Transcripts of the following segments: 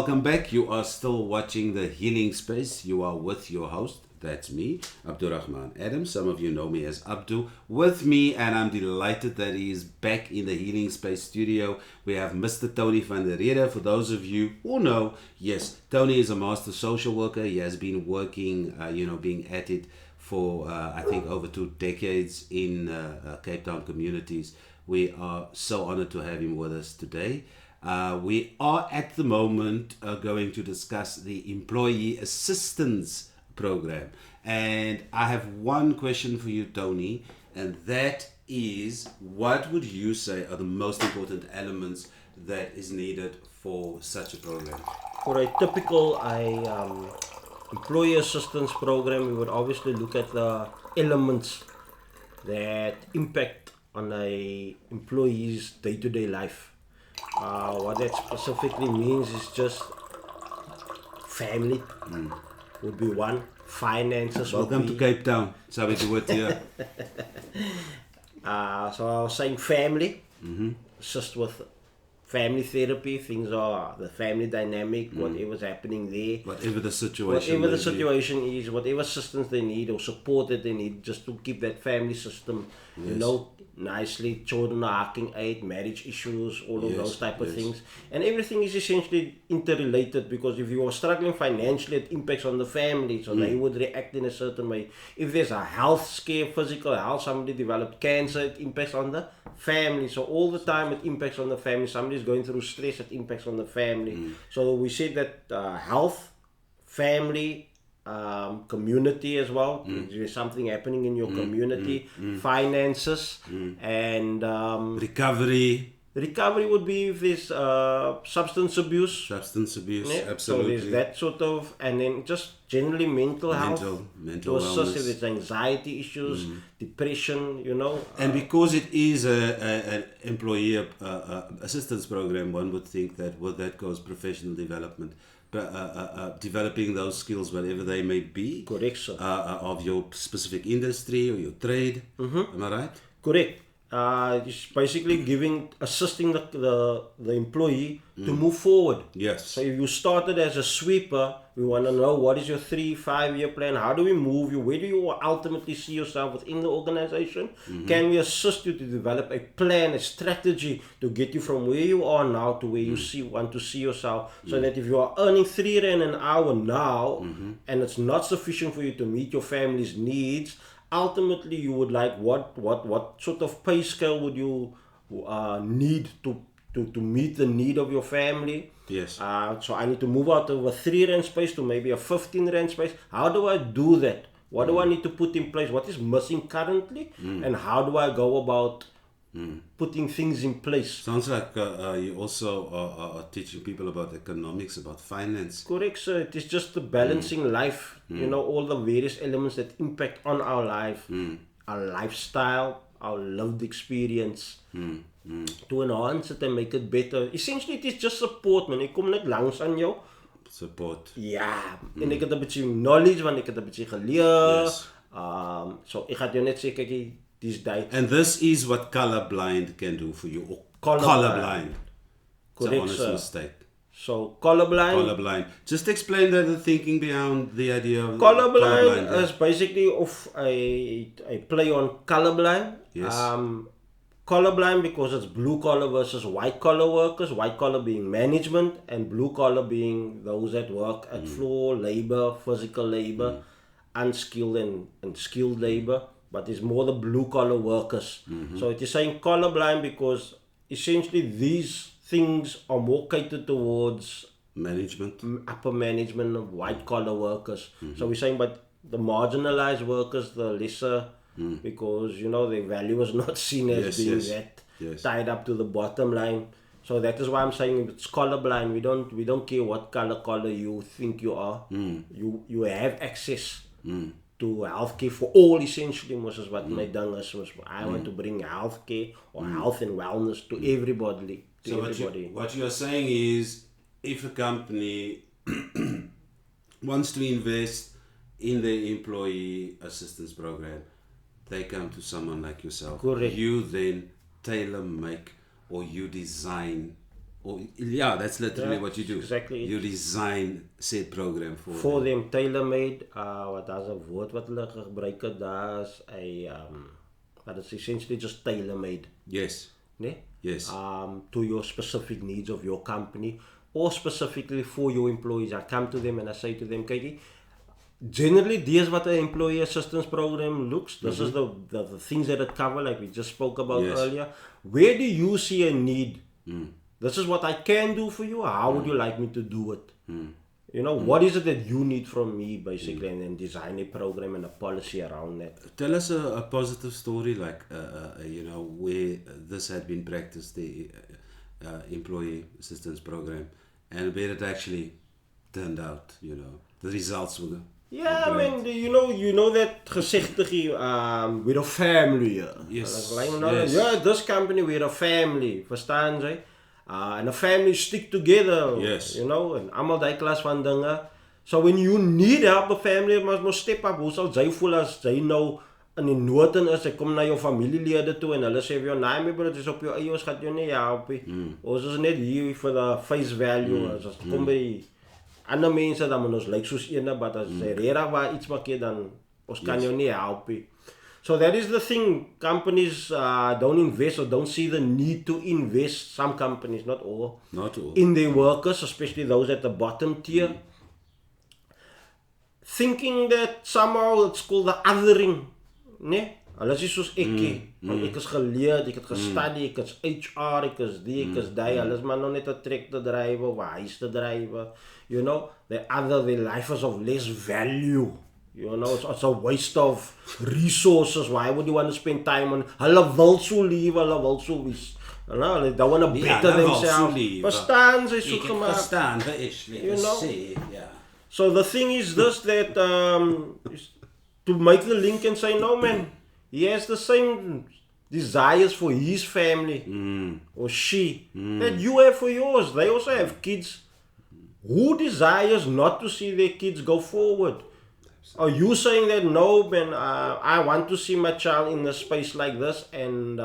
welcome back. You are still watching The Healing Space. You are with your host, that's me, Abduraghman Adams. Some of you know me as Abdu. With me, and I'm delighted that he is back in the Healing Space studio. We have Mr. Tony Van Der Rheede. For those of you who know, yes, Tony is a master social worker. He has been working, being at it for, I think, over 2 decades in Cape Town communities. We are so honored to have him with us today. We are at the moment going to discuss the Employee Assistance Program. And I have one question for you, Tony, and that is, what would you say are the most important elements that is needed for such a program? For a typical employee assistance program, we would obviously look at the elements that impact on a employee's day-to-day life. What that specifically means is just family would be one, finances Welcome would be... to Cape Town. That's how we do it here. So I was saying family, assist with family therapy, things are the family dynamic, whatever's happening there. Whatever the situation Whatever the may be. situation is, whatever assistance they need or support that they need, just to keep that family system, nicely. Children are hacking aid, marriage issues, all of those type of things. And everything is essentially interrelated, because if you are struggling financially, it impacts on the family, so they would react in a certain way. If there's a health scare, physical health, somebody developed cancer, it impacts on the family. So all the time it impacts on the family. Somebody's going through stress, it impacts on the family. So we said that health, family, community as well. There's something happening in your community, finances, and Recovery. recovery would be if there's substance abuse. Absolutely. So there's that sort of, and then just generally mental health. Mental to assist wellness. if there's anxiety issues, depression, And because it is an employee assistance program, one would think that with that goes professional development, developing those skills, whatever they may be. Correct, sir. Of your specific industry or your trade. Am I right? Correct. It's basically assisting the employee to move forward. Yes. So if you started as a sweeper, we want to know what is your 3-5 year plan. How do we move you? Where do you ultimately see yourself within the organization? Can we assist you to develop a plan, a strategy to get you from where you are now to where you want to see yourself? So that if you are earning 3 rand an hour now and it's not sufficient for you to meet your family's needs, ultimately you would like what sort of pay scale would you need to meet the need of your family? Yes. So I need to move out of a 3 rand space to maybe a 15 rand space. How do I do that? What do I need to put in place? What is missing currently? And how do I go about putting things in place? Sounds like you also are teaching people about economics, about finance. Correct, sir. It is just the balancing life, all the various elements that impact on our life, our lifestyle, our lived experience, to enhance it and make it better. Essentially, it is just support, man. Ek kom net langs aan jou. Support. Ja, en ek het 'n bietjie knowledge, want ek het 'n bietjie geleer. Yes. So ek gaan jou net sê, kyk, dis daai. And this is what colorblind can do for you. Or Colorblind. It's an Correct, honest sir. mistake. So colorblind. Colorblind. Just explain the thinking behind the idea of Colorblind is basically of a play on colorblind. Yes. Colorblind because it's blue collar versus white collar workers, white collar being management and blue collar being those that work at floor labor, physical labor, unskilled and skilled labor, but it's more the blue collar workers. So it is saying colorblind because essentially these things are more catered towards management. upper management of white collar workers. So we're saying, but the marginalized workers, the lesser, because their value is not seen as being that tied up to the bottom line. So that is why I'm saying it's colorblind. We don't care what color you think you are. You have access to healthcare for all, essentially, which is what my dang is. I want to bring healthcare or health and wellness to everybody. What you are saying is, if a company wants to invest in the employee assistance program, they come to someone like yourself. Correct. You then tailor make or you design Yeah, that's literally what you do. Exactly. You design said program For them, tailor-made. Wat daar's 'n woord wat hulle gebruik het, daar's 'n but it's essentially just tailor-made. Yes. Nee? Yes. To your specific needs of your company or specifically for your employees. I come to them and I say to them, Katie, generally this is what an employee assistance program looks. This is the things that it covers, like we just spoke about earlier. Where do you see a need? This is what I can do for you. How would you like me to do it? You know, what is it that you need from me, basically, and then design a program and a policy around that. Tell us a positive story, like, you know, where this had been practiced, the employee assistance program, and where it actually turned out, you know, the results were. Yeah, I mean, you know that gezegde, we're a family. Yes. Yes. Yeah, this company, we're a family. Verstaan jy? And a family stick together. Yes. You know, and allemaal die klas van dinge. So when you need help, the family must step up. Hoe sal jy voel as jy nou in die nood is, jy kom na jou familielede toe en hulle sê vir jou, nee my broer, dis op jou eie, ons gaan jou nie help nie. Ons is net hier vir the face value. As het kom by ander mense, dan moet ons lyk soos ene, but as jy regtig waar iets maak, dan ons kan jou nie help nie. So that is the thing. Companies don't invest or don't see the need to invest. Some companies, not all, in their workers, especially those at the bottom tier. Thinking that somehow it's called the othering. Nee? Hulle is soos ek. Want ek is geleerd, ek het gestudy, ek is HR, ek is die, ek is die. Hulle is maar nog net 'n trek te dryf of 'n huis te dryf. You know, their life is of less value. You know, it's a waste of resources. Why would you want to spend time on? Hulle wil so leave, hulle wil so wees. You know, they don't want to better themselves. Verstaan, sy soek gemaak. Verstaan, you know? So the thing is this, that to make the link and say, no man, he has the same desires for his family, or she, that you have for yours. They also have kids. Who desires not to see their kids go forward? Are you saying that, no man, I want to see my child in a space like this and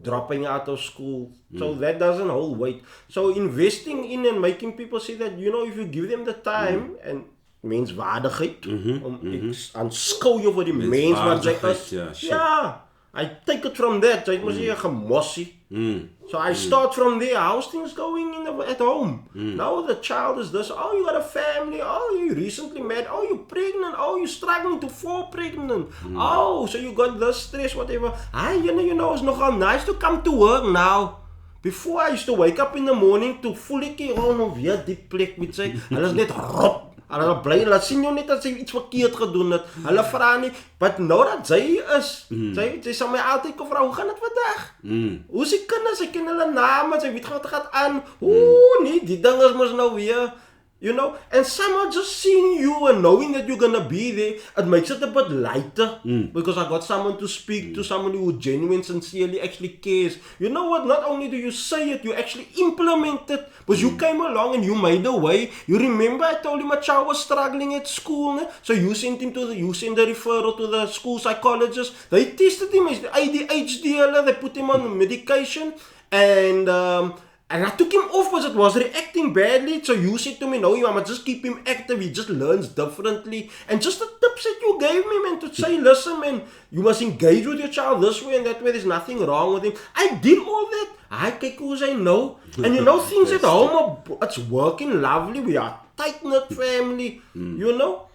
dropping out of school? So that doesn't hold weight. So investing in and making people see that, you know, if you give them the time and menswaardigheid, aanskou jou vir die mens wat sy is. Ja, I take it from that. Jy mos nie 'n gemossie. So I start from there. How's things going at home? Now the child is this. Oh, you got a family. Oh, you recently met. Oh, you're pregnant. Oh, you're struggling to fall pregnant. Oh, so you got this stress, whatever. You know, it's nogal nice to come to work now. Before I used to wake up in the morning to fully nou weer die plek met sy. Hulle is net rop. Hulle bly, hulle sien jou net as jy iets verkeerd gedoen het. Hulle vra nie, but nou dat sy is, sy sal my altyd kom vra, hoe gaan dit vandag? Hoe is die kinders, sy ken hulle name, sy weet wat gaan aan. Nee, die ding is mos nou weer, you know, and somehow just seeing you and knowing that you're gonna be there, it makes it a bit lighter, because I got someone to speak to, someone who genuinely, sincerely actually cares. You know what, not only do you say it, you actually implement it, because you came along and you made a way. You remember I told you my child was struggling at school, ne? So you sent him you sent the referral to the school psychologist. They tested him as the ADHD, they put him on medication, and I took him off because it was reacting badly. So you said to me, no, you must just keep him active. He just learns differently. And just the tips that you gave me, man, to say, listen, man, you must engage with your child this way and that way. There's nothing wrong with him. I did all that. I take who I know. And you know, things at home, it's working lovely. We are a tight-knit family, you know.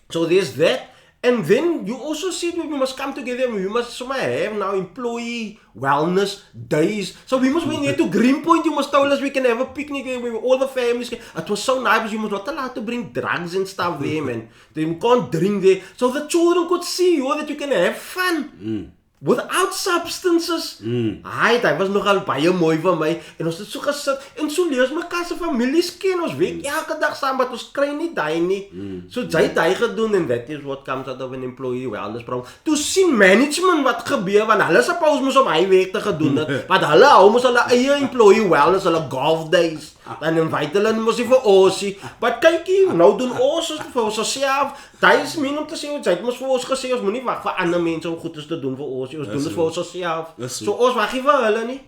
So there's that. And then you also see we must come together. We must have now employee wellness days. So we must went here to Greenpoint. You must tell us we can have a picnic there where all the families can. It was so nice. You must not allowed to bring drugs and stuff there, man. They can't drink there. So the children could see you that you can have fun. Without substances. Hy was nogal baie mooi vir my. En ons het so gesit en so lees mekaar se families ken. Ons werk elke dag saam, maar ons kry nie daai nie. So jy het hy gedoen, and that is what comes out of an employee wellness program. To sien management wat gebeur, want hulle suppose moes om hy werk te gedoen het. Maar hulle hou mos hulle eie employee wellness, hulle golf days. Dan invite hulle mos nie vir Ossie. But kykie, nou doen ons dit vir onsself. Daai is min om te sê, jy het mos vir ons gesê ons moenie wag vir ander mense om goedes te doen vir Ossie. Ons doen dit vir onsself. So ons wag nie vir hulle nie.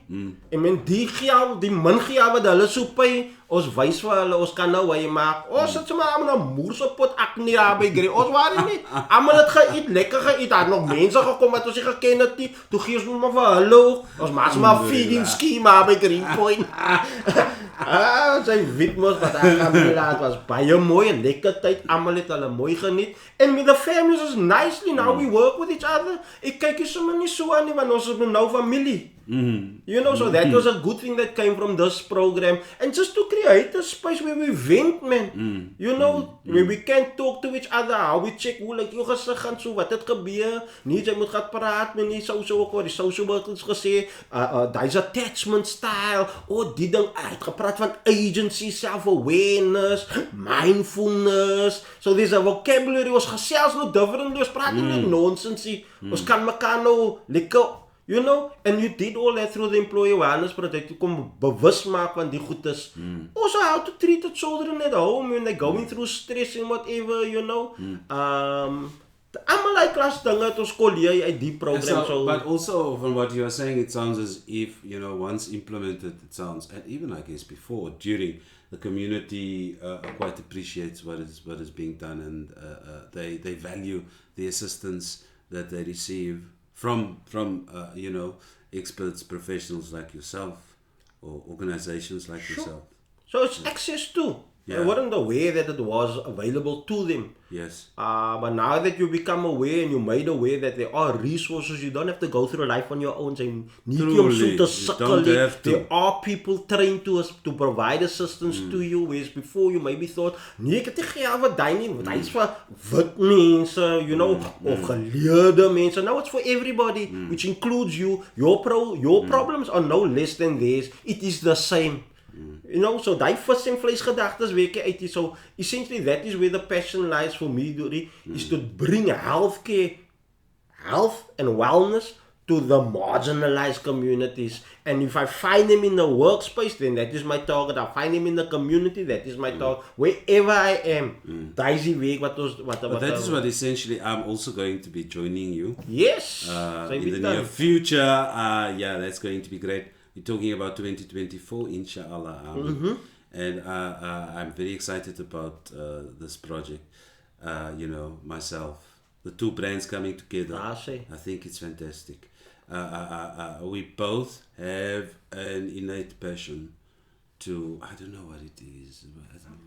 En men die gee, die min gee wat hulle so pay, ons wys vir hulle, ons kan nou hy maak. Ons sit sommer met 'n moersepot aknie daar by Grey. Ons waar nie. Almal het geëet, lekker geëet. Daar nog mense gekom wat ons nie geken het nie. Toe gee ons maar vir hulle. Ons maak maar feeding schema by Greenpoint. Sy weet mos wat daar gaan laat was baie mooi en lekker tyd. Almal het hulle mooi geniet. And with the families is nicely now we work with each other. Ek kyk is sommer nie so aan nie want ons is nou familie. You know, so that was a good thing that came from this program. And just to create a space where we vent, man. You know, where we can talk to each other, how we check hoe like jou gesig gaan so, wat het gebeur. Nie, jy moet gaan praat met die social worker, die social workers gesê, daai's attachment style, die ding, het gepraat van agency, self-awareness, mindfulness. So there's a vocabulary, ons gesels nou differently, ons praat nie nonsense, ons kan mekaar nou lekker. You know, and you did all that through the employee wellness project. You kom bewus maak van die goedes. Also how to treat the children at home when they're going through stress and whatever, you know. Allemaal like class dinge het ons kolleeg uit die program. So, but also from what you are saying, it sounds as if, you know, once implemented, it sounds, and even I guess before, during, the community quite appreciates what is being done, and they value the assistance that they receive from you know, experts, professionals like yourself, or organizations like yourself. So it's access to. Yeah. I wasn't aware that it was available to them. Yes. But now that you become aware and you made aware that there are resources, you don't have to go through life on your own. There are people trained to provide assistance to you, whereas before you maybe thought, nee, ek het nie geld vir daai nie, want hy is vir wit mense, you know, of geleerde mense. Now it's for everybody, which includes you. Your problems are no less than theirs. It is the same. You know, so die vis en vlees gedagtes weet jy uit. So essentially that is where the passion lies for me, Dori, is to bring health and wellness to the marginalized communities. And if I find them in the workspace, then that is my target. I find them in the community, that is my target. Wherever I am, that is the way But that is what essentially I'm also going to be joining you. Yes. In the near future. Yeah, that's going to be great. We're talking about 2024, inshallah. And I'm very excited about this project. You know, myself, the two brands coming together. I think it's fantastic. We both have an innate passion to, I don't know what it is.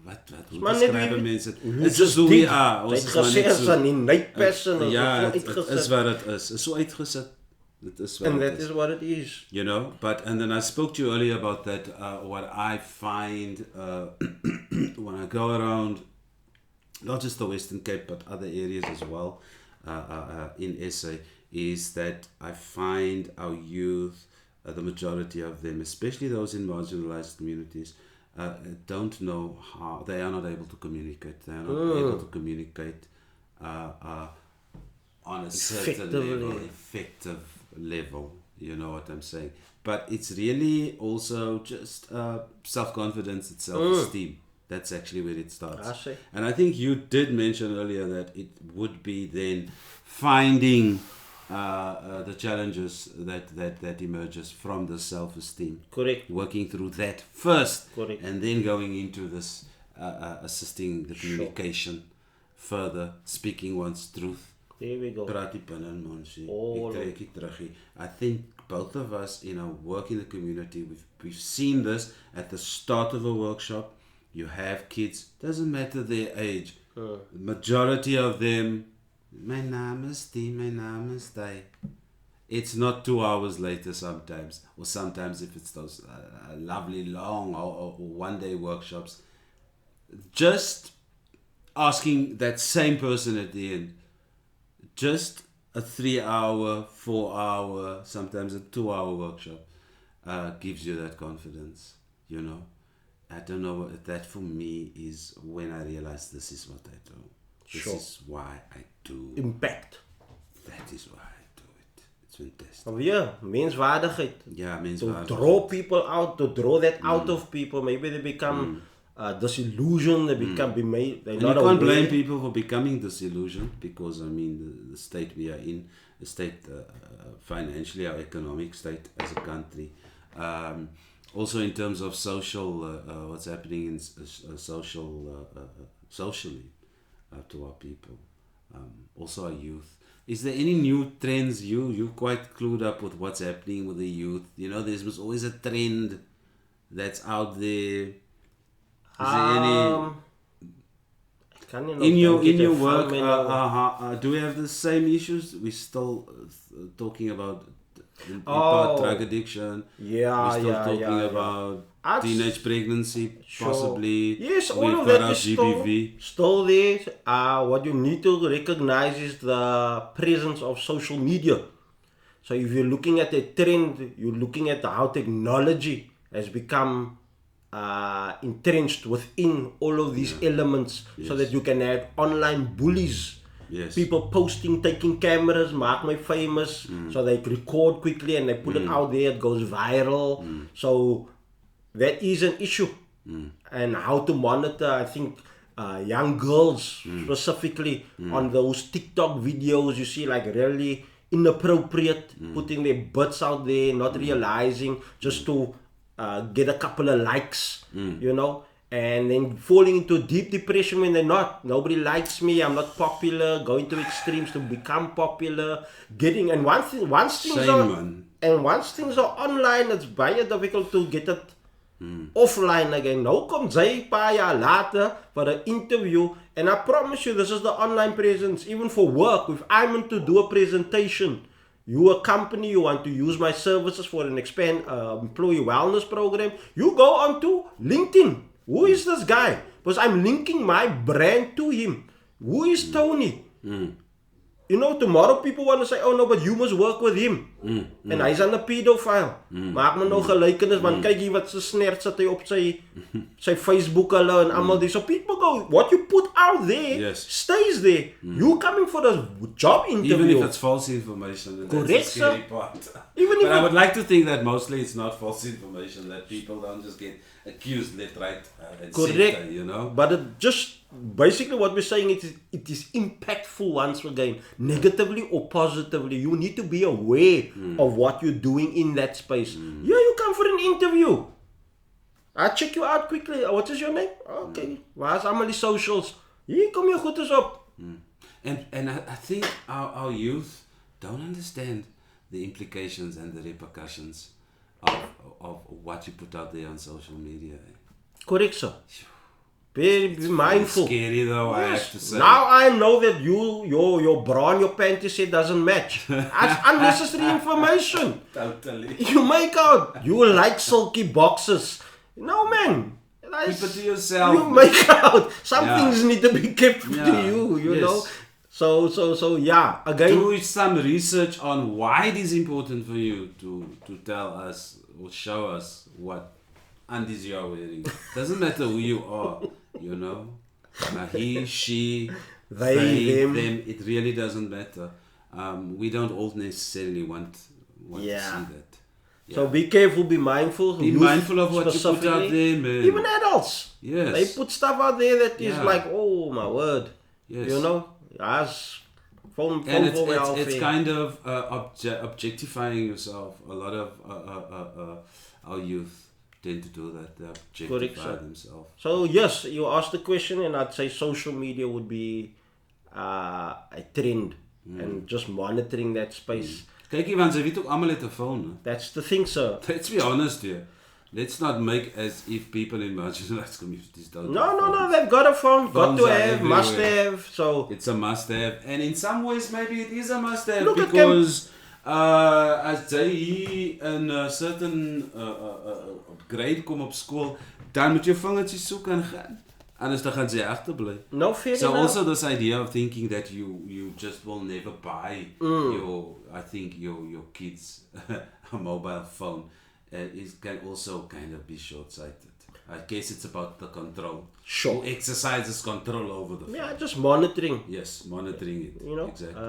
What describe it? It's just who we are. It's an innate passion. Yeah, it is what it is. It's so uitgesit. And that is what it is. You know, and then I spoke to you earlier about that, what I find when I go around, not just the Western Cape, but other areas as well, in SA, is that I find our youth, the majority of them, especially those in marginalized communities, don't know how, they are not able to communicate. They are not able to communicate on a certain level, effective level, you know what I'm saying. But it's really also just self-confidence and self-esteem. That's actually where it starts. And I think you did mention earlier that it would be then finding the challenges that emerges from the self-esteem. Correct. Working through that first. Correct. And then going into this assisting the communication further, speaking one's truth. There we go. I think both of us in our work in the community, we've seen this at the start of a workshop. You have kids, doesn't matter their age. The majority of them, my naam is die. It's not 2 hours later sometimes, or sometimes if it's those lovely long or 1 day workshops, just asking that same person at the end, just a 3 hour, 4 hour, sometimes a 2 hour workshop gives you that confidence, you know. I don't know, that for me is when I realize this is what I do. This is why I do. Impact. That is why I do it. It's fantastic. Oh yeah, menswaardigheid. Yeah, To menswaardigheid. draw people out, to draw that out of people. Maybe they become disillusioned, they become they're And not you can't aware. blame people for becoming disillusioned because, I mean, the state we are in, the state financially, our economic state as a country. Also in terms of social, what's happening in socially to our people. Also our youth. Is there any new trends? You're quite clued up with what's happening with the youth. You know, there's always a trend that's out there. Is there any in your work? Do we have the same issues? We're still talking about drug addiction. Yeah, we're still talking about teenage pregnancy, possibly. Yes, all We've of got that our is GBV. still there. What you need to recognize is the presence of social media. So if you're looking at a trend, you're looking at how technology has become entrenched within all of these elements, so that you can have online bullies. Yes. People posting, taking cameras, mark my famous, so they record quickly and they put it out there, it goes viral. So that is an issue. And how to monitor, I think, young girls specifically on those TikTok videos, you see like really inappropriate, putting their butts out there, not realizing, just to get a couple of likes, you know, and then falling into deep depression when they're not. Nobody likes me, I'm not popular, going to extremes to become popular, and once things are online, it's very difficult to get it offline again. Nou kom jy paar jaar later for an interview, and I promise you, this is the online presence, even for work. If I'm meant to do a presentation, you a company, you want to use my services for an employee wellness program, you go onto LinkedIn. Who is this guy? Because I'm linking my brand to him. Who is Tony? You know, tomorrow people want to say, oh no, but you must work with him. En hy's aan 'n pedophile. Maak me nou gelykenis, want kyk hier wat se snert sit hy op sy Facebook hulle en almal die. So people go, what you put out there stays there. You coming for a job interview. Even if it's false information, that's the scary part. But I would like to think that mostly it's not false information, that people don't just get accused left, right, and center, you know. But it just basically what we're saying, it is impactful once again, negatively or positively. You need to be aware of what you're doing in that space. Yeah, you come for an interview. I'll check you out quickly. What is your name? Okay. Waar's allemaal die socials? Hier kom je goed eens op. And I think our youth don't understand the implications and the repercussions of what you put out there on social media. Correct, sir. Be mindful. Scary though, I have to say. Now I know that your bra and your panty set doesn't match. That's unnecessary information. Totally. You make out. You like silky boxes. No, man. Keep it to yourself. You make out. Some things need to be kept to you know. So yeah, again. Do some research on why it is important for you to tell us or show us what undies you are wearing. Doesn't matter who you are, you know. Now he, she, they, them. It really doesn't matter. We don't all necessarily want to see that. Yeah. So be careful, be mindful. Be mindful of what you put out there, man. Even adults. Yes. They put stuff out there that is like, oh my word. Yes. You know? It's kind of objectifying yourself. A lot of our youth tend to do that. They objectify themselves. So yes, you asked the question, and I'd say social media would be a trend, and just monitoring that space. Kyk, Ivan, ze weet ook allemaal het 'n phone. That's the thing, sir. Let's be honest here. Let's not make as if people in marginalized communities don't. No, they've got a phone. Got to have, must have. So it's a must have, and in some ways maybe it is a must have, because as they in a certain grade kom op skool, dan moet jy vingertjies soek en gaan. Anders dan gaan ze achterbly. No, fair so enough. Also this idea of thinking that you just will never buy your kids a mobile phone can also kind of be short-sighted. I guess it's about the control. Sure. Who exercises control over the phone. Yeah, just monitoring. Yes, monitoring it. You know, exactly.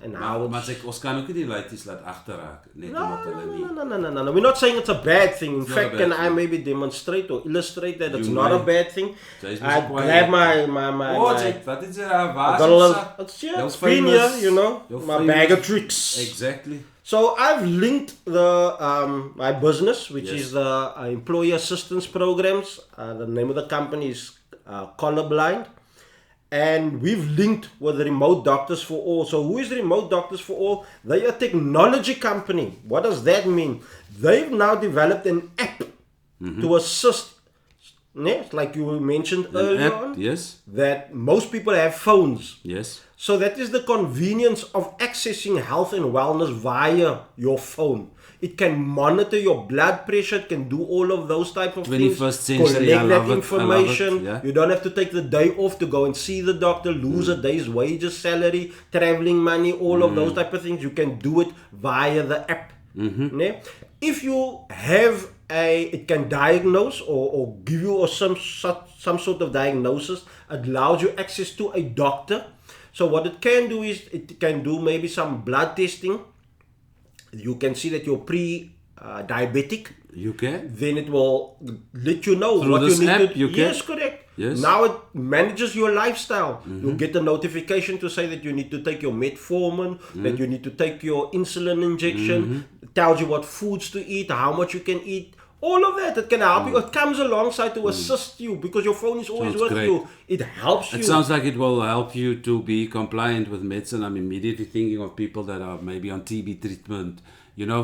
And how Maar ons kan ook nie die laities laat agterraak net omdat hulle nie. No. We're not saying it's a bad thing. In It's fact, not a bad can I thing. maybe demonstrate or illustrate that it's You not a may. bad thing? Jy's I mos quiet. grab my Wat is jy daar? Waar got a is little, sak? it's Jou been here, famous- you know, jou my famous- bag of tricks. Exactly. So I've linked the my business, which Yes. is the employee assistance programs. The name of the company is Colorblind, and we've linked with Remote Doctors for All. So who is Remote Doctors for All? They are a technology company. What does that mean? They've now developed an app to assist. Like you mentioned earlier on, Yes. that most people have phones. Yes. So that is the convenience of accessing health and wellness via your phone. It can monitor your blood pressure, it can do all of those type of 21st things. century, I Collect love that it, information. yeah. You don't have to take the day off to go and see the doctor, lose a day's wages, salary, traveling money, all of those type of things. You can do it via the app. Ne? If you have it can diagnose or give you some sort of diagnosis, it allows you access to a doctor. So what it can do is it can do maybe some blood testing. You can see that you're pre-diabetic. You can? Then it will let you know Through what you this need app, to. you can? Yes, correct. Yes. Now it manages your lifestyle. You'll get a notification to say that you need to take your metformin, that you need to take your insulin injection. It tells you what foods to eat, how much you can eat. All of that, it can help you. It comes alongside to assist you because your phone is always Sounds with great. you. It helps you. It sounds like it will help you to be compliant with medicine. I'm immediately thinking of people that are maybe on TB treatment. You know,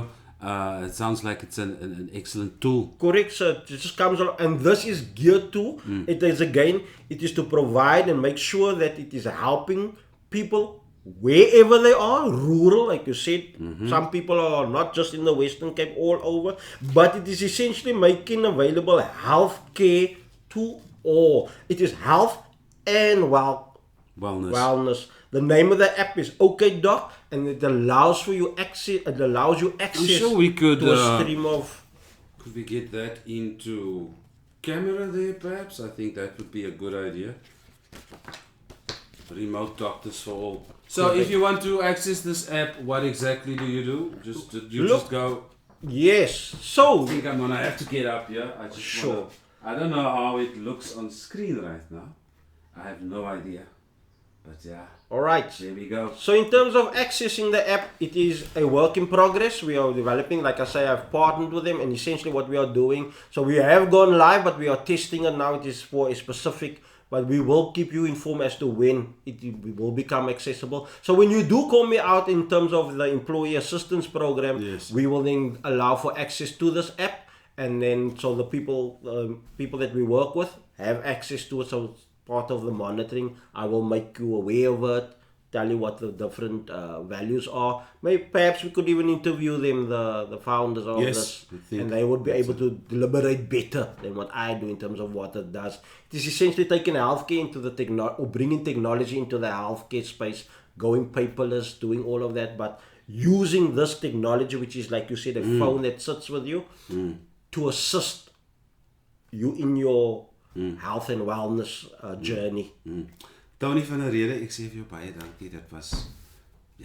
it sounds like it's an excellent tool. Correct, sir. It just comes along, and this is geared to. It is again. It is to provide and make sure that it is helping people wherever they are, rural, like you said. Some people are not just in the Western Cape, all over, but it is essentially making available health care to all. It is health and wellness. The name of the app is OK Doc, and it allows for you access. It allows you access sure we could, to a stream of. Could we get that into camera there, perhaps? I think that would be a good idea. Remote Doctors for All. So if you want to access this app, what exactly do? Just go. Yes. So I think I'm gonna have to get up here. I just Sure. I don't know how it looks on screen right now. I have no idea. But yeah, all right. there we go. So in terms of accessing the app, it is a work in progress. We are developing, like I say, I've partnered with them, and essentially what we are doing. So we have gone live, but we are testing it now. It is for a specific. But we will keep you informed as to when it will become accessible. So when you do call me out in terms of the employee assistance program, Yes. we will then allow for access to this app, and then so the people that we work with have access to it. So it's part of the monitoring. I will make you aware of it, tell you what the different values are. Perhaps we could even interview them, the founders of Yes, this, I think and they would be able to deliberate better than what I do in terms of what it does. It is essentially taking healthcare into the or bringing technology into the healthcare space, going paperless, doing all of that, but using this technology, which is like you said, a phone that sits with you, to assist you in your health and wellness journey. Tony Van Der Rheede, ek sê vir jou baie dankie. Dit was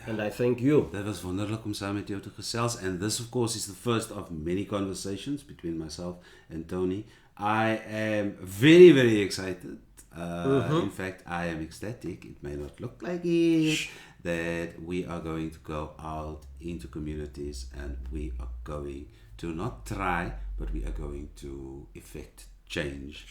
And I thank you. Dit was wonderlik om saam met jou te gesels, and this of course is the first of many conversations between myself and Tony. I am very, very excited. In fact, I am ecstatic. It may not look like it, that we are going to go out into communities and we are going to not try, but we are going to effect change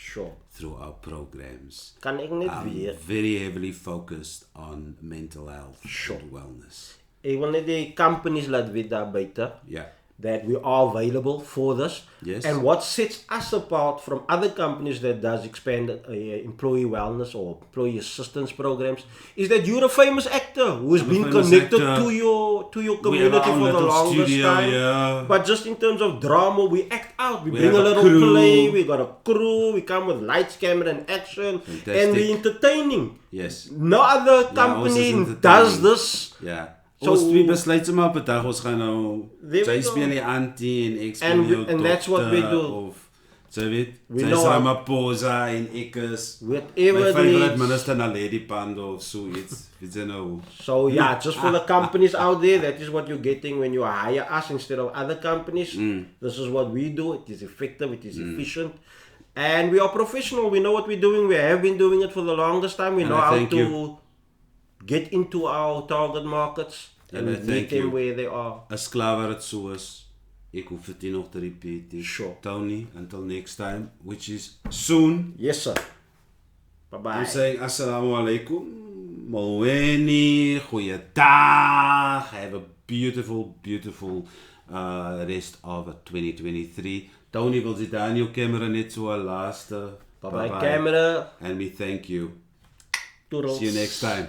through our programs. Kan ek net weer? Very heavily focused on mental health and wellness. Ek wil net die companies laat weet daar buite. Yeah. That we are available for this. Yes. And what sets us apart from other companies that does expand employee wellness or employee assistance programs is that you're a famous actor who's been connected to your community for the longest time. Yeah. But just in terms of drama, we act out. We bring have a a little crew. play. We got a crew. We come with lights, camera, and action, and we're entertaining. Yes. No other company does this. Yeah. So ons twee besluit sommer op 'n dag ons gaan nou There we jy go. speel die auntie en ek speel jou And that's what we do. Of Sy weet, We sy is know Ramaphosa en ek is whatever my it favorite needs. minister Naledi Pandor of so iets. Weet jy nou? So yeah, just for the companies out there, that is what you're getting when you hire us instead of other companies. This is what we do. It is effective, it is efficient. And we are professional. We know what we're doing. We have been doing it for the longest time. We And know I how thank to you. get into our target markets And I and meet thank them you. where they are. As klaar waar het so is, ek hoef dit nie nog te repeat nie. Sure. Tony, until next time, which is soon. Yes, sir. Bye-bye. I'm saying assalamu alaikum, moeni, goeiedag. Have a beautiful, beautiful rest of 2023. Tony, wil jy daar in jou camera net so 'n laaste Bye-bye, camera. And we thank you. Toodles. See you next time.